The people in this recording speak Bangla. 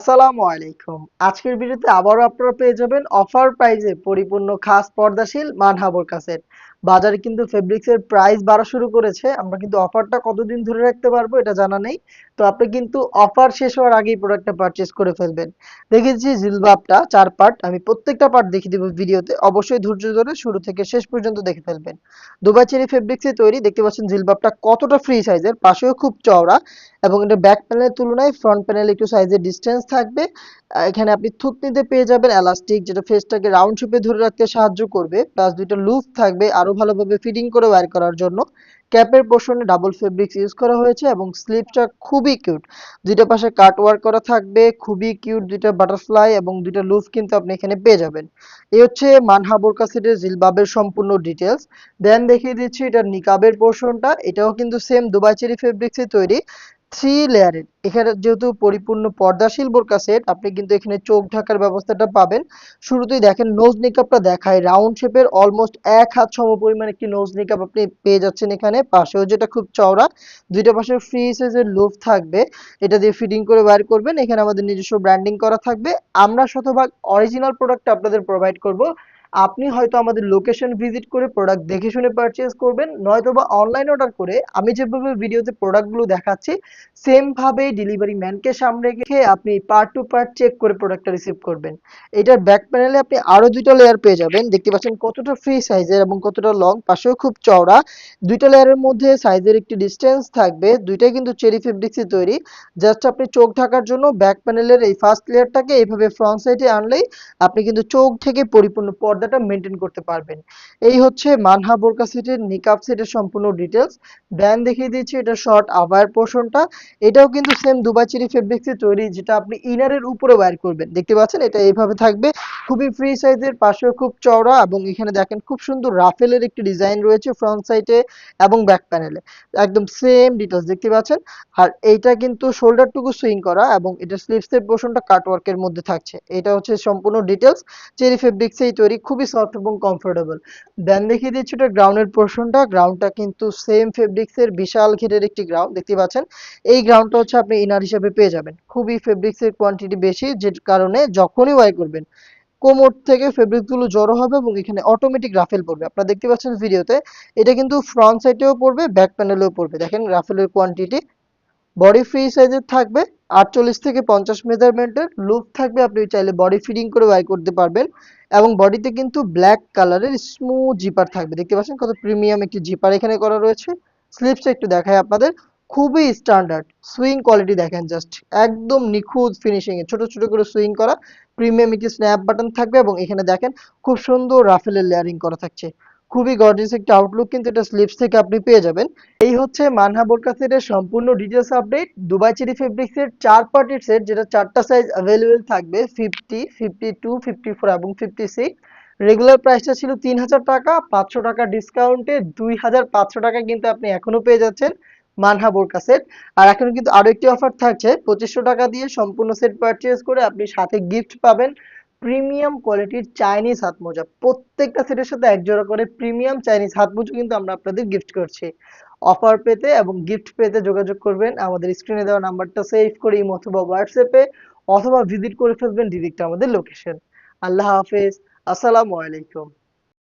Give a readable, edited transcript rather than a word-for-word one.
আসসালামু আলাইকুম। আজকের ভিডিওতে আবারও আপনারা পেয়ে যাবেন অফার প্রাইজে পরিপূর্ণ খাস পর্দাশীল মানহাবর কাসেট। বাজারে কিন্তু ফেব্রিক্সের প্রাইস বাড়া শুরু করেছে। আমরা কিন্তু অফারটা কতদিন ধরে রাখতে পারবো এটা জানা নেই। তো আপনি কিন্তু অফার শেষ হওয়ার আগেই প্রোডাক্টটা পারচেজ করে ফেলবেন। দেখেছি জিলবাবটা ৪ পার্ট। আমি প্রত্যেকটা পার্ট দেখিয়ে দেব ভিডিওতে। অবশ্যই ধৈর্য ধরে শুরু থেকে শেষ পর্যন্ত দেখে ফেলবেন। দুবাই চেরি ফেব্রিক্সে তৈরি। দেখতে পাচ্ছেন জিলবাবটা কতটা ফ্রি সাইজের, পাশেও খুব চওড়া এবং এটা ব্যাক প্যানেলের তুলনায় ফ্রন্ট প্যানেলে একটু সাইজের ডিসটেন্স থাকবে। এখানে আপনি থুতনিতে পেয়ে যাবেন এলাস্টিক, যেটা ফেসটাকে রাউন্ড শেপে ধরে রাখতে সাহায্য করবে, প্লাস দুইটা লুপ থাকবে আরো ভালোভাবে ফিটিং করে ওয়্যার করার জন্য। ক্যাপের পোর্শনে ডাবল ফেব্রিক্স ইউজ করা হয়েছে এবং স্লিপটা খুবই কিউট। দুইটা পাশে কাট ওয়ার্ক করা থাকবে, খুবই কিউট দুইটা বাটারফ্লাই এবং দুইটা লুপ কিন্তু আপনি এখানে পেয়ে যাবেন। এই হচ্ছে মানহা বোরকা সেটের জিলবাবের সম্পূর্ণ ডিটেলস। দেন দেখিয়ে দিচ্ছি এটার নিকাবের পোর্শনটা। এটাও কিন্তু সেম দুবাই চেরি ফেব্রিক্সে তৈরি, 3 লেয়ারের। এখানে যেহেতু পরিপূর্ণ পর্দাশীল বোরকা সেট, আপনি কিন্তু এখানে চোখ ঢাকার ব্যবস্থাটা পাবেন। শুরুতেই দেখেন নোজ নিকাবটা দেখায়, রাউন্ড শেপের অলমোস্ট ১ হাত সমপরিমাণ একটি নোজ নিকাব আপনি পেয়ে যাচ্ছেন এখানে। পাশেও যেটা খুব চওড়া, দুইটা পাশে ফ্রি সাইজের লুফ থাকবে। এটা দিয়ে ফিটিং করে ওয়্যার করবেন। এখানে আমাদের নিজস্ব ব্র্যান্ডিং করা থাকবে। আমরা শতভাগ অরিজিনাল প্রোডাক্ট আপনাদের প্রোভাইড করব। আপনি হয়তো আমাদের লোকেশন ভিজিট করে প্রোডাক্ট দেখে শুনে পারচেজ করবেন, নয়তোবা অনলাইন অর্ডার করে আমি যেভাবে ভিডিওতে প্রোডাক্টগুলো দেখাচ্ছি সেম ভাবেই ডেলিভারি ম্যানকে সামনে রেখে আপনি পার্ট টু পার্ট চেক করে প্রোডাক্টটা রিসিভ করবেন। এটার ব্যাক প্যানেলে আপনি আরো দুইটা লেয়ার পেয়ে যাবেন। দেখতে পাচ্ছেন কতটা ফ্রি সাইজের এবং কতটা লং, পাশেও খুব চওড়া। দুইটা লেয়ারের মধ্যে সাইজের একটি ডিসটেন্স থাকবে। দুইটাই কিন্তু চেরি ফেব্রিক্সে তৈরি। জাস্ট আপনি চোখ ঢাকার জন্য ব্যাক প্যানেলের এই ফার্স্ট লেয়ারটাকে এইভাবে ফ্রন্ট সাইডে আনলেই আপনি কিন্তু চোখ থেকে পরিপূর্ণ পর্দাটা মেনটেন করতে পারবেন। এই হচ্ছে মানহা বোরকা সেটের নিকাব সেটের সম্পূর্ণ ডিটেলস। দেন দেখিয়ে দিচ্ছি এটা শর্ট আবায়ের পোর্শনটা। এটাও কিন্তু সেম দুবাই চেরি ফেব্রিক্সে তৈরি, যেটা আপনি ইনারের উপরে ওয়্যার করবেন। দেখতে পাচ্ছেন এটা এইভাবে থাকবে, খুবই ফ্রি সাইজের, পাশেও খুব চওড়া এবং এখানে দেখেন খুব সুন্দর রাফেলের একটি ডিজাইন রয়েছে ফ্রন্ট সাইডে এবং ব্যাক প্যানেলে। একদম সেম ডিটেলস দেখতে পাচ্ছেন। আর এইটা কিন্তু শোল্ডারটুকু সুইং করা এবং এটা স্লিভসের পোর্শনটা কাটওয়ার্কের মধ্যে থাকছে। এটা হচ্ছে সম্পূর্ণ ডিটেলস। চেরি ফেব্রিক্সেই তৈরি, খুবই সফট এবং কমফোর্টেবল। দেন দেখিয়ে দিচ্ছি এটা গ্রাউন্ডের পোর্শনটা। গ্রাউন্ডটা কিন্তু সেম ফেব্রিক্সের বিশাল ঘেরের একটি গ্রাউন্ড দেখতে পাচ্ছেন। এই গ্রাউন্ডটা হচ্ছে আপনি ইনার হিসেবে পেয়ে যাবেন। খুবই ফেব্রিক্সের কোয়ান্টিটি বেশি, যে কারণে যখনই ওয়াই করবেন কোমর থেকে ফেব্রিক গুলো জড়ো হবে এবং এখানে অটোমেটিক রাফেল পড়বে। আপনারা দেখতে পাচ্ছেন ভিডিওতে। এটা কিন্তু ফ্রন্ট সাইডেও পড়বে, ব্যাক প্যানেলেও পড়বে। দেখেন রাফেলের কোয়ান্টিটি। বডি ফ্রি সাইজের থাকবে, ৪৮ থেকে ৫০ মেজারমেন্টের লুপ থাকবে। আপনি চাইলে বডি ফিটিং করে ওয়াই করতে পারবেন এবং বডিতে কিন্তু ব্ল্যাক কালারের স্মুথ জিপার থাকবে। দেখতে পাচ্ছেন কত প্রিমিয়াম একটি জিপার এখানে করা রয়েছে। স্লিপসটা একটু দেখায় আপনাদের, খুবই স্ট্যান্ডার্ড। সুইং কোয়ালিটি দেখেন জাস্ট, একদম নিখুঁত ফিনিশিং এ ছোট ছোট করে সুইং করা। প্রিমিয়াম একটি স্ন্যাপ বাটন থাকবে এবং এখানে দেখেন খুব সুন্দর রাফেলের লেয়ারিং করা থাকছে। খুবই গর্জিয়াস একটা আউটলুক কিন্তু এটা স্লিপস থেকে আপনি পেয়ে যাবেন। এই হচ্ছে মানহা বোরকা সেটের সম্পূর্ণ ডিটেলস আপডেট। দুবাই চেরি ফেব্রিক্সের ৪ পার্টির সেট, যেটা ৪টা সাইজ अवेलेबल থাকবে, 50, 52, 54 এবং 56। রেগুলার প্রাইসটা ছিল ৩,০০০ টাকা, ৫০০ টাকা ডিসকাউন্টে ২,৫০০ টাকা কিন্তু আপনি এখনো পেয়ে যাচ্ছেন মানহা বোরকা সেট। আর এখন কিন্তু আরো একটি অফার থাকছে, ২৫০০ টাকা দিয়ে সম্পূর্ণ সেট পারচেজ করে আপনি সাথে গিফট পাবেন প্রিমিয়াম কোয়ালিটির চাইনিজ হাত মোজা। প্রত্যেকটা সেটের সাথে এক জোড়া করে প্রিমিয়াম চাইনিজ হাত মোজা কিন্তু আমরা আপনাদের গিফট করছি। অফার পেতে এবং গিফট পেতে যোগাযোগ করবেন আমাদের স্ক্রিনে দেওয়া নাম্বারটা সেভ করে ইমো অথবা হোয়াটসঅ্যাপে, অথবা ভিজিট করে ফেলবেন ডিরেক্ট আমাদের লোকেশন। আল্লাহ হাফেজ। আসসালামু আলাইকুম।